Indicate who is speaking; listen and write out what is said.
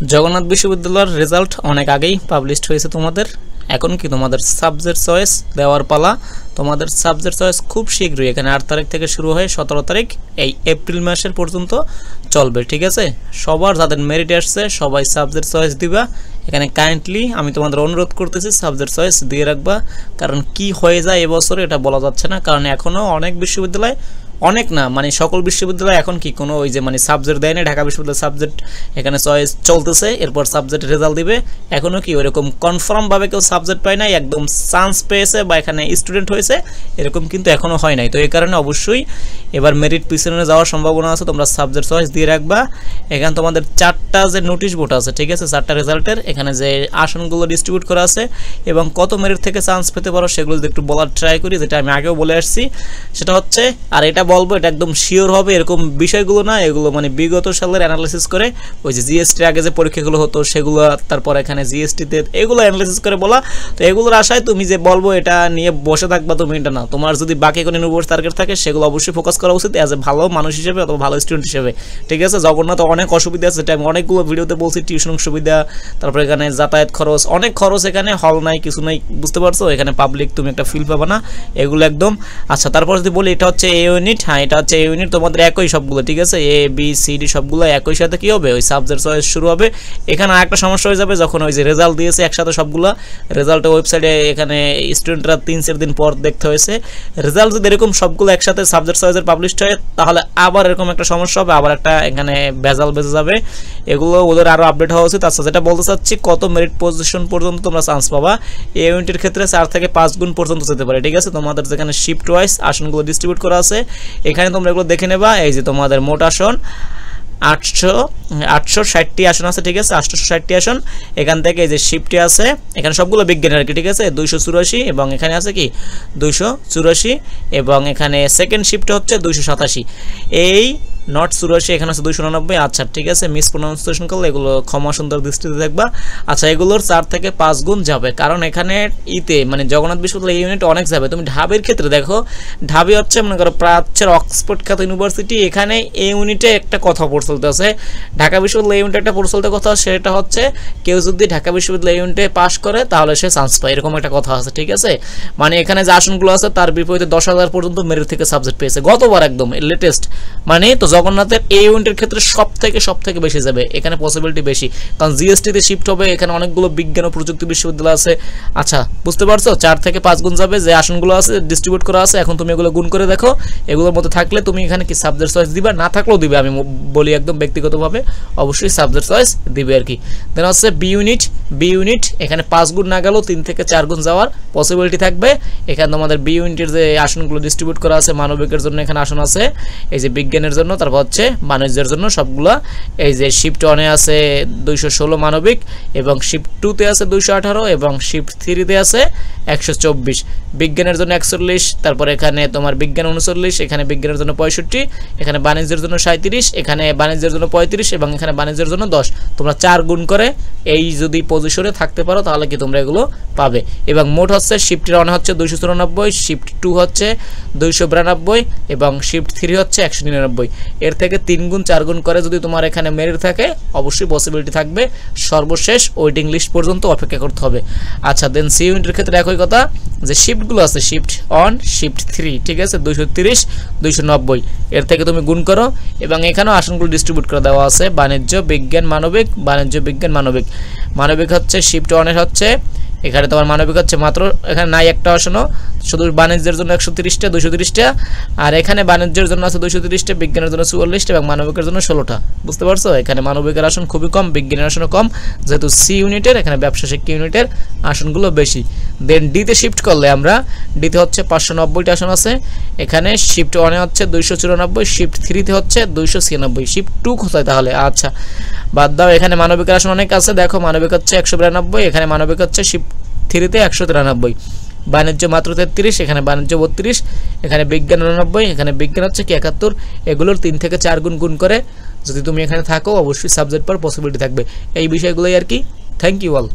Speaker 1: জগন্নাথ বিশ্ববিদ্যালয়ের রেজাল্ট অনেক আগেই পাবলিশড হয়েছে তোমাদের। এখন কি তোমাদের সাবজেক্ট চয়েস দেওয়ার পালা। তোমাদের সাবজেক্ট চয়েস খুব শীঘ্রই, এখানে 8 তারিখ থেকে শুরু হয়ে 17 তারিখ এই এপ্রিল মাসের পর্যন্ত চলবে, ঠিক আছে। সবার যাদের মেরিট আসছে সবাই সাবজেক্ট চয়েস দিবা। এখানে কাইন্ডলি আমি তোমাদের অনুরোধ করতেছি সাবজেক্ট চয়েস দিয়ে রাখবা, কারণ কি হয়ে যায় এবছরে এটা বলা যাচ্ছে না। কারণ এখনও অনেক বিশ্ববিদ্যালয়, অনেক না মানে সকল বিশ্ববিদ্যালয় এখন কি কোনো ওই যে মানে সাবজেক্ট দেয় না। ঢাকা বিশ্ববিদ্যালয় সাবজেক্ট এখানে চয়েস চলতেছে, এরপর সাবজেক্ট রেজাল্ট দিবে। এখনও কি ওইরকম কনফার্মভাবে কেউ সাবজেক্ট পায় নাই, একদম চান্স পেয়েছে বা এখানে স্টুডেন্ট হয়েছে এরকম কিন্তু এখনও হয় নাই। তো এই কারণে অবশ্যই এবার মেরিট পিছনে যাওয়ার সম্ভাবনা আছে, তোমরা সাবজেক্ট চয়েস দিয়ে রাখবা। এখানে তোমাদের 4টা যে নোটিশ বোর্ড আছে, ঠিক আছে, 4টা রেজাল্টের এখানে যে আসনগুলো ডিস্ট্রিবিউট করা আছে এবং কত মেরিট থেকে চান্স পেতে পারো সেগুলো যদি একটু বলার ট্রাই করি, যেটা আমি আগেও বলে আসছি সেটা হচ্ছে, আর এটা বলবো এটা একদম শিওর হবে এরকম বিষয়গুলো না, এগুলো মানে বিগত সালের অ্যানালাইসিস করে ওই যে জিএসটির আগে যে পরীক্ষাগুলো হতো সেগুলো, তারপর এখানে জিএসটিতে এগুলো অ্যানালাইসিস করে বলা। তো এগুলোর আশায় তুমি যে বলবো এটা নিয়ে বসে থাকবা তুমি, এটা না। তোমার যদি বাকি কোনো ইউনিভার্সিটি টার্গেট থাকে সেগুলো অবশ্যই ফোকাস করা উচিত অ্যাজ এ ভালো মানুষ হিসেবে অথবা ভালো স্টুডেন্ট হিসেবে, ঠিক আছে। জগন্নাথ অনেক অসুবিধা আছে, যেটা আমি অনেকগুলো ভিডিওতে বলছি, টিউশন সুবিধা, তারপর এখানে যাতায়াত খরচ, অনেক খরচ, এখানে হল নাই কিছু নাই, বুঝতে পারছো। এখানে পাবলিক তুমি একটা ফিল পাবা না, এগুলো একদম। আচ্ছা, তারপর যদি বলি এটা হচ্ছে এ ইউনিট, হ্যাঁ এটা হচ্ছে এ ইউনিট, তোমাদের একই সবগুলো, ঠিক আছে, এ বি সি ডি সবগুলো একই সাথে কি হবে, ওই সাবজেক্ট চয়েস শুরু হবে। এখানে আরেকটা সমস্যা হয়ে যাবে, যখন ওই যে রেজাল্ট দিয়েছে একসাথে সবগুলো রেজাল্টের ওয়েবসাইটে এখানে স্টুডেন্টরা 3-4 দিন পর দেখতে হয়েছে। রেজাল্ট যদি এরকম সবগুলো একসাথে সাবজেক্ট চয়েসের পাবলিশড হয় তাহলে আবার এরকম একটা সমস্যা হবে, আবার একটা এখানে ভেজাল বেজে যাবে। এগুলো ওদের আরও আপডেট হওয়া উচিত। আচ্ছা, যেটা বলতে চাচ্ছি, কত মেরিট পজিশন পর্যন্ত তোমরা চান্স পাবা, এই ইউনিটের ক্ষেত্রে 4 থেকে 5 গুণ পর্যন্ত যেতে পারে, ঠিক আছে। তোমাদের যেখানে শিফট ওয়াইজ আসনগুলো ডিস্ট্রিবিউট করা আছে এখানে তোমরা এগুলো দেখে নেবা। এই যে তোমাদের মোট আসন 860টি আসন আছে, ঠিক আছে, 860টি আসন। এখান থেকে এই যে শিফটে আছে, এখানে সবগুলো বিজ্ঞানের আর কি, ঠিক আছে, 284 এবং এখানে আছে কি 284 এবং এখানে সেকেন্ড শিফটে হচ্ছে 287, এই নট 84, এখানে আছে 299। আচ্ছা ঠিক আছে, মিস প্রোনাউন্সিয়েশন করলে এগুলো ক্ষমা সুন্দর দৃষ্টিতে দেখবা। আচ্ছা, এগুলোর 4 থেকে 5 গুণ যাবে, কারণ এখানে মানে জগন্নাথ বিশ্ববিদ্যালয় এই ইউনিট অনেক যাবে। তুমি ঢাবির ক্ষেত্রে দেখো, ঢাবি হচ্ছে মনে করো প্রাচ্যের অক্সফোর্ড খ্যাত ইউনিভার্সিটি, এখানে এই ইউনিটে একটা কথা পড়তে আছে। ঢাকা বিশ্ববিদ্যালয় এই ইউনিটে একটা পড়তে কথা, সেটা হচ্ছে কেউ যদি ঢাকা বিশ্ববিদ্যালয় এই ইউনিটে পাস করে তাহলে সে চান্স পায়, এরকম একটা কথা আছে, ঠিক আছে। মানে এখানে যে আসনগুলো আছে তার বিপরীতে 10,000 পর্যন্ত মেরিট থেকে সাবজেক্ট পেয়েছে গতবার, একদম লেটেস্ট। মানে তো জগন্নাথের এই ইউনিটের ক্ষেত্রে সব থেকে বেশি যাবে, এখানে পসিবিলিটি বেশি, কারণ জিএসটিতে শিফট হবে, এখানে অনেকগুলো বিজ্ঞান ও প্রযুক্তি বিশ্ববিদ্যালয় আছে। আচ্ছা, বুঝতে পারছো, 4 থেকে 5 গুণ যাবে যে আসনগুলো আছে ডিস্ট্রিবিউট করা আছে। এখন তুমি এগুলো গুণ করে দেখো, এগুলোর মধ্যে থাকলে তুমি এখানে কি সাবজেক্ট চয়েস দিবা, না থাকলেও দিবে, আমি বলি একদম ব্যক্তিগতভাবে অবশ্যই সাবজেক্ট চয়েস দিবে আর কি। দেন হচ্ছে বি ইউনিট, এখানে 5 গুণ না গেলেও 3 থেকে 4 গুণ যাওয়ার পসিবিলিটি থাকবে। এখানে তোমাদের বি ইউনিটের যে আসনগুলো ডিস্ট্রিবিউট করা আছে, মানবিকের জন্য এখানে আসন আছে, এই যে বিজ্ঞানের জন্য, তারপর হচ্ছে বাণিজ্যের জন্য সবগুলা। এই যে শিফট 1-এ আছে 216 মানবিক এবং শিফট 2-তে আছে 218 এবং শিফট 3-তে আছে 124, বিজ্ঞানের জন্য 41, তারপর এখানে তোমার বিজ্ঞান 39, এখানে বিজ্ঞানের জন্য 65, এখানে বাণিজ্যের জন্য 37, এখানে বাণিজ্যের জন্য 35 এবং এখানে বাণিজ্যের জন্য 10। তোমরা 4 গুণ করে এই যদি পজিশনে থাকতে পারো তাহলে কি তোমরা এগুলো পাবে। এবং মোট হচ্ছে শিফট 1 হচ্ছে 294, শিফট 2 হচ্ছে 292 এবং শিফট 3 হচ্ছে 199। এর থেকে 3 গুণ 4 গুণ করে যদি তোমার এখানে মেরিট থাকে অবশ্যই পসিবিলিটি থাকবে, সর্বশেষ ওয়েটিং লিস্ট পর্যন্ত অপেক্ষা করতে হবে। আচ্ছা, দেন সি ইউনিটের ক্ষেত্রে একই কথা, যে শিফটগুলো আছে শিফট 1, শিফট 3, ঠিক আছে, 230, 290, এর থেকে তুমি গুণ করো এবং এখানেও আসনগুলো ডিস্ট্রিবিউট করে দেওয়া আছে, বাণিজ্য বিজ্ঞান মানবিক, বাণিজ্য বিজ্ঞান মানবিক। মানবিক হচ্ছে শিফট 1-এর হচ্ছে এখানে তোমার মানবিক হচ্ছে মাত্র এখানে নাই একটা আসনও, শুধু বাণিজ্যের জন্য 130টা 230টা, আর এখানে বাণিজ্যের জন্য আছে 230টা, বিজ্ঞানের জন্য 44টা এবং মানবিকের জন্য 16টা। বুঝতে পারছো, এখানে মানবিকের আসন খুবই কম, বিজ্ঞানের আসনও কম, যেহেতু সি ইউনিটের এখানে ব্যবসা শিক্ষা ইউনিটের আসনগুলো বেশি। দেন ডিতে শিফট করলে আমরা, ডিতে হচ্ছে 590টা আসন আছে, এখানে শিফট 1-এ হচ্ছে 294, শিফট 3-তে হচ্ছে 296, শিফট 2 কোথায় তাহলে? আচ্ছা বাদ দাও, এখানে মানবিকের আসন অনেক আছে, দেখো মানবিক হচ্ছে 192, এখানে মানবিক হচ্ছে শিফট 3-তে 193, বাণিজ্য মাত্র 33, এখানে বাণিজ্য 32, এখানে বিজ্ঞান 99, এখানে বিজ্ঞান হচ্ছে কি 71। এগুলোর 3 থেকে 4 গুণ করে যদি তুমি এখানে থাকো অবশ্যই সাবজেক্ট পাওয়ার পসিবিলিটি থাকবে। এই বিষয়গুলোই আর কি। Thank you all.